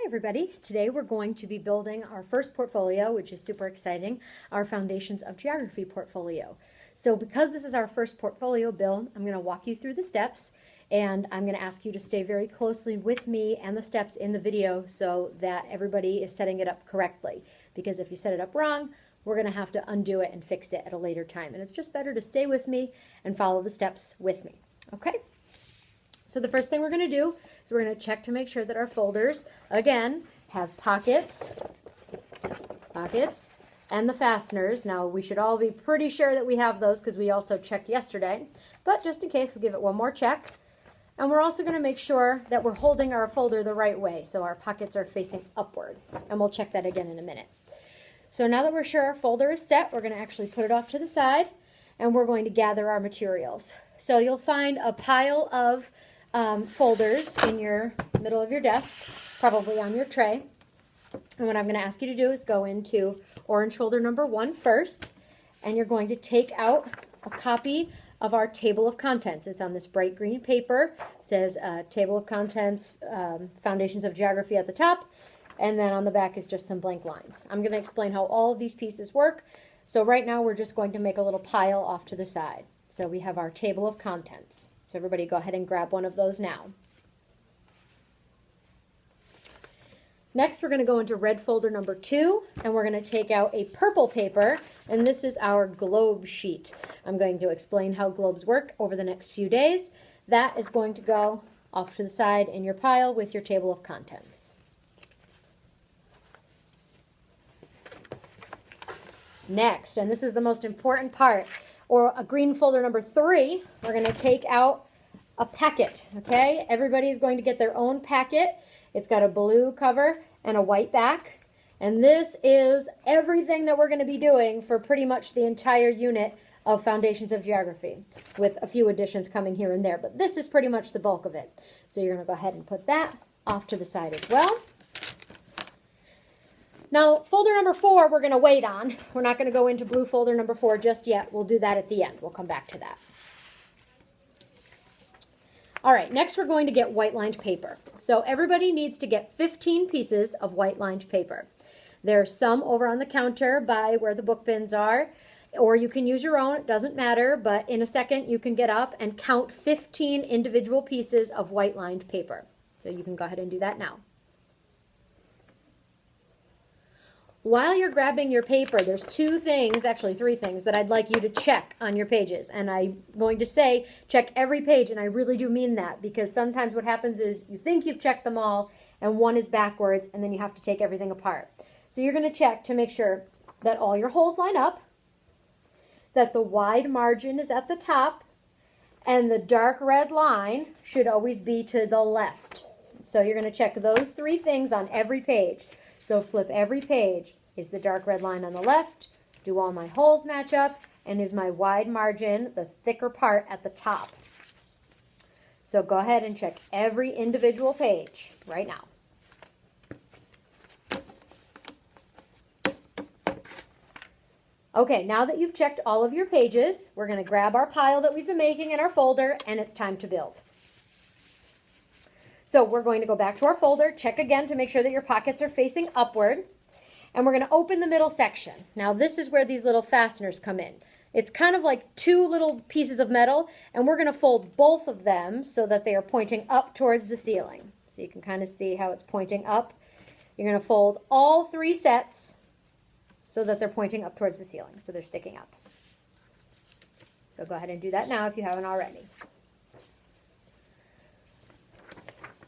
Everybody. Today we're going to be building our first portfolio, which is super exciting, our Foundations of Geography portfolio. So because this is our first portfolio build, I'm going to walk you through the steps, and I'm going to ask you to stay very closely with me and the steps in the video so that everybody is setting it up correctly. Because if you set it up wrong, we're going to have to undo it and fix it at a later time. And it's just better to stay with me and follow the steps with me. Okay? So the first thing we're going to do is we're going to check to make sure that our folders, again, have pockets, and the fasteners. Now, we should all be pretty sure that we have those because we also checked yesterday. But just in case, we'll give it one more check. And we're also going to make sure that we're holding our folder the right way, so our pockets are facing upward. And we'll check that again in a minute. So now that we're sure our folder is set, we're going to actually put it off to the side, and we're going to gather our materials. So you'll find a pile of folders in your middle of your desk, probably on your tray. And what I'm going to ask you to do is go into orange folder number 1 first, and you're going to take out a copy of our table of contents. It's on this bright green paper. It says table of contents, Foundations of Geography at the top, and then on the back is just some blank lines. I'm going to explain how all of these pieces work. So right now we're just going to make a little pile off to the side. So we have our table of contents. So everybody go ahead and grab one of those now. Next, we're going to go into red folder number 2, and we're going to take out a purple paper, and this is our globe sheet. I'm going to explain how globes work over the next few days. That is going to go off to the side in your pile with your table of contents. Next, and this is the most important part, or a green folder number 3, we're going to take out a packet, okay? Everybody's going to get their own packet. It's got a blue cover and a white back. And this is everything that we're going to be doing for pretty much the entire unit of Foundations of Geography, with a few additions coming here and there. But this is pretty much the bulk of it. So you're going to go ahead and put that off to the side as well. Now, folder number 4, we're going to wait on. We're not going to go into blue folder number 4 just yet. We'll do that at the end. We'll come back to that. All right, next we're going to get white-lined paper. So everybody needs to get 15 pieces of white-lined paper. There's some over on the counter by where the book bins are, or you can use your own. It doesn't matter, but in a second you can get up and count 15 individual pieces of white-lined paper. So you can go ahead and do that now. While you're grabbing your paper, there's 2 things, actually 3 things, that I'd like you to check on your pages. And I'm going to say check every page, and I really do mean that, because sometimes what happens is you think you've checked them all, and one is backwards, and then you have to take everything apart. So you're going to check to make sure that all your holes line up, that the wide margin is at the top, and the dark red line should always be to the left. So you're going to check those 3 things on every page. So flip every page. Is the dark red line on the left? Do all my holes match up? And is my wide margin, the thicker part, at the top? So go ahead and check every individual page right now. Okay, now that you've checked all of your pages, we're going to grab our pile that we've been making in our folder, and it's time to build. So we're going to go back to our folder, check again to make sure that your pockets are facing upward, and we're going to open the middle section. Now this is where these little fasteners come in. It's kind of like 2 little pieces of metal, and we're going to fold both of them so that they are pointing up towards the ceiling. So you can kind of see how it's pointing up. You're going to fold all 3 sets so that they're pointing up towards the ceiling, so they're sticking up. So go ahead and do that now if you haven't already.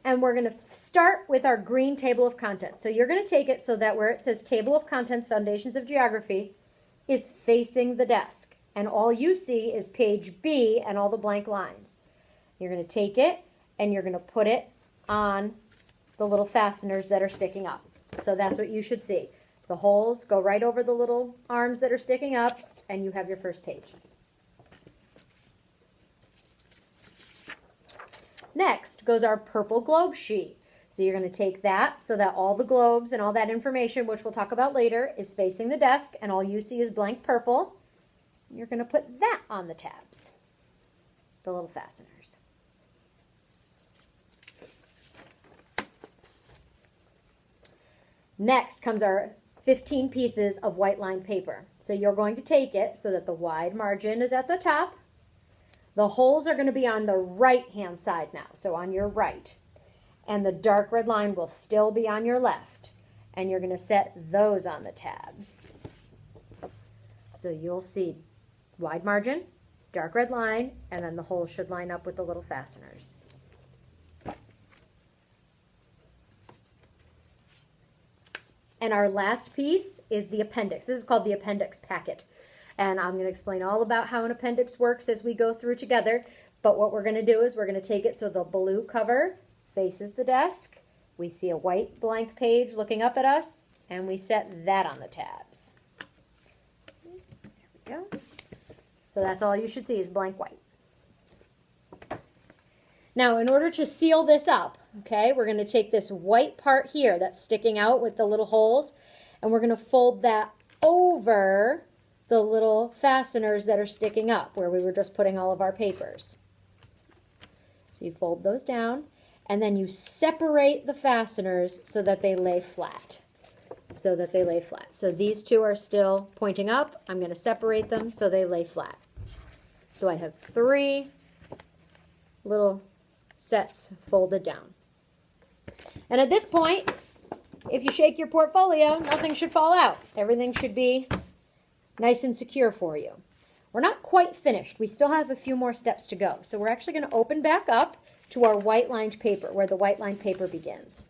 And we're going to start with our green table of contents. So you're going to take it so that where it says Table of Contents, Foundations of Geography, is facing the desk. And all you see is page B and all the blank lines. You're going to take it and you're going to put it on the little fasteners that are sticking up. So that's what you should see. The holes go right over the little arms that are sticking up, and you have your first page. Next goes our purple globe sheet. So you're going to take that so that all the globes and all that information, which we'll talk about later, is facing the desk, and all you see is blank purple. You're going to put that on the tabs, the little fasteners. Next comes our 15 pieces of white lined paper. So you're going to take it so that the wide margin is at the top. The holes are going to be on the right hand side now, so on your right. And the dark red line will still be on your left. And you're going to set those on the tab. So you'll see wide margin, dark red line, and then the holes should line up with the little fasteners. And our last piece is the appendix. This is called the appendix packet. And I'm going to explain all about how an appendix works as we go through together. But what we're going to do is we're going to take it so the blue cover faces the desk. We see a white blank page looking up at us, and we set that on the tabs. There we go. So that's all you should see is blank white. Now, in order to seal this up, okay, we're going to take this white part here that's sticking out with the little holes, and we're going to fold that over the little fasteners that are sticking up where we were just putting all of our papers. So you fold those down, and then you separate the fasteners so that they lay flat. So these two are still pointing up. I'm going to separate them so they lay flat. So I have 3 little sets folded down. And at this point, if you shake your portfolio, nothing should fall out. Everything should be nice and secure for you. We're not quite finished. We still have a few more steps to go. So we're actually going to open back up to our white lined paper, where the white lined paper begins.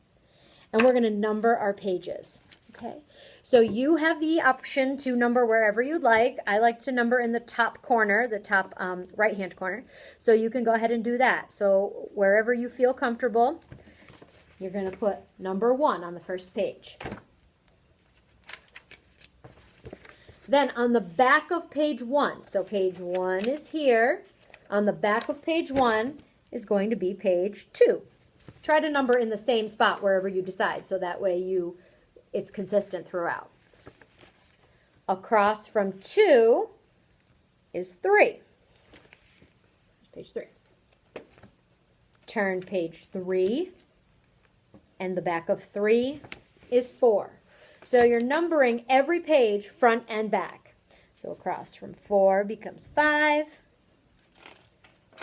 And we're going to number our pages. Okay, so you have the option to number wherever you'd like. I like to number in the top corner, the top right-hand corner. So you can go ahead and do that. So wherever you feel comfortable, you're going to put number 1 on the first page. Then on the back of page 1, so page 1 is here. On the back of page 1 is going to be page 2. Try to number in the same spot wherever you decide, so that way it's consistent throughout. Across from 2 is 3. Page 3. Turn page 3, and the back of 3 is 4. So you're numbering every page front and back. So across from 4 becomes 5.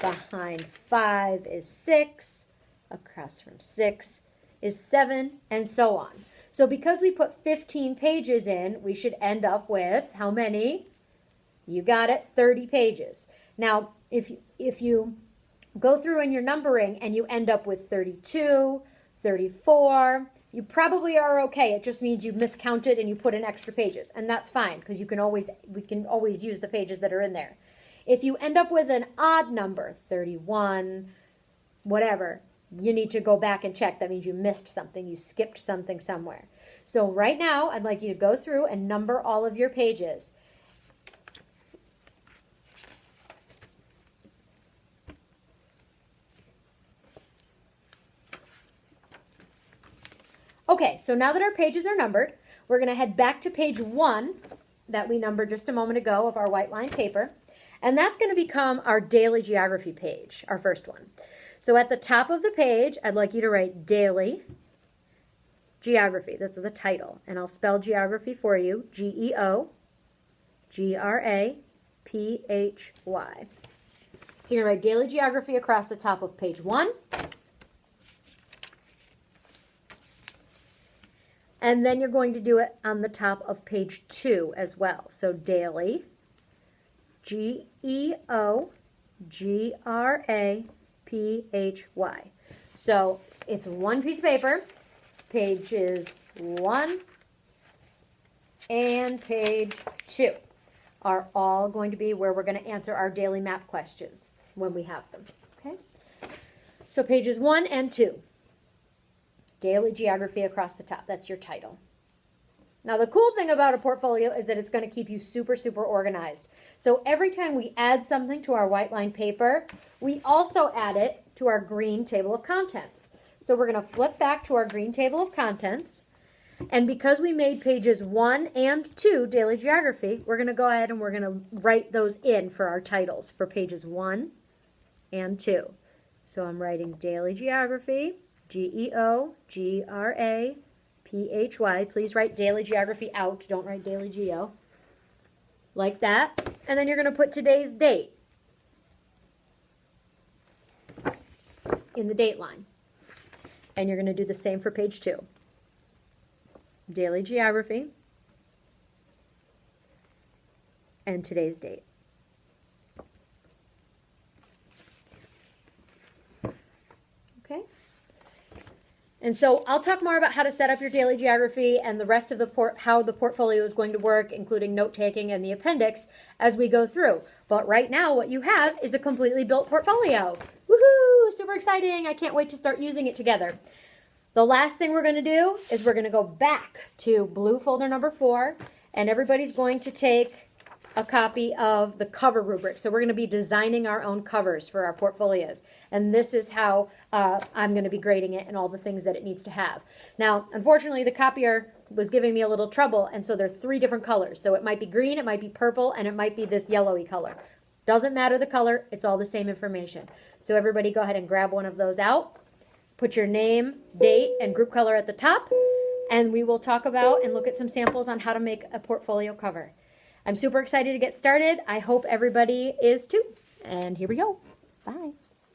Behind 5 is 6. Across from 6 is 7, and so on. So because we put 15 pages in, we should end up with how many? You got it, 30 pages. Now, if you go through in your numbering and you end up with 32, 34, you probably are okay. It just means you miscounted and you put in extra pages, and that's fine because we can always use the pages that are in there. If you end up with an odd number, 31, whatever, you need to go back and check. That means you missed something. You skipped something somewhere. So right now, I'd like you to go through and number all of your pages. Okay, so now that our pages are numbered, we're going to head back to page 1 that we numbered just a moment ago of our white line paper. And that's going to become our daily geography page, our first one. So at the top of the page, I'd like you to write daily geography. That's the title. And I'll spell geography for you. Geography. So you're going to write daily geography across the top of page 1. And then you're going to do it on the top of page 2 as well. So daily, Geography. So it's one piece of paper, pages 1 and page 2 are all going to be where we're going to answer our daily map questions when we have them. Okay? So pages 1 and 2. Daily geography across the top. That's your title. Now the cool thing about a portfolio is that it's going to keep you super, super organized. So every time we add something to our white line paper, we also add it to our green table of contents. So we're going to flip back to our green table of contents. And because we made pages 1 and 2 daily geography, we're going to go ahead and we're going to write those in for our titles for pages 1 and 2. So I'm writing daily geography, Geography, P-H-Y. Please write daily geography out. Don't write daily geo. Like that. And then you're going to put today's date in the date line. And you're going to do the same for page 2. Daily geography and today's date. Okay. And so I'll talk more about how to set up your daily geography and the rest of the how the portfolio is going to work, including note-taking and the appendix as we go through. But right now what you have is a completely built portfolio. Woohoo! Super exciting. I can't wait to start using it together. The last thing we're going to do is we're going to go back to blue folder number 4, and everybody's going to take a copy of the cover rubric. So we're going to be designing our own covers for our portfolios. And this is how I'm going to be grading it and all the things that it needs to have. Now, unfortunately, the copier was giving me a little trouble, and so there are 3 different colors. So it might be green, it might be purple, and it might be this yellowy color. Doesn't matter the color, it's all the same information. So everybody go ahead and grab one of those out. Put your name, date, and group color at the top, and we will talk about and look at some samples on how to make a portfolio cover. I'm super excited to get started. I hope everybody is too. And here we go. Bye.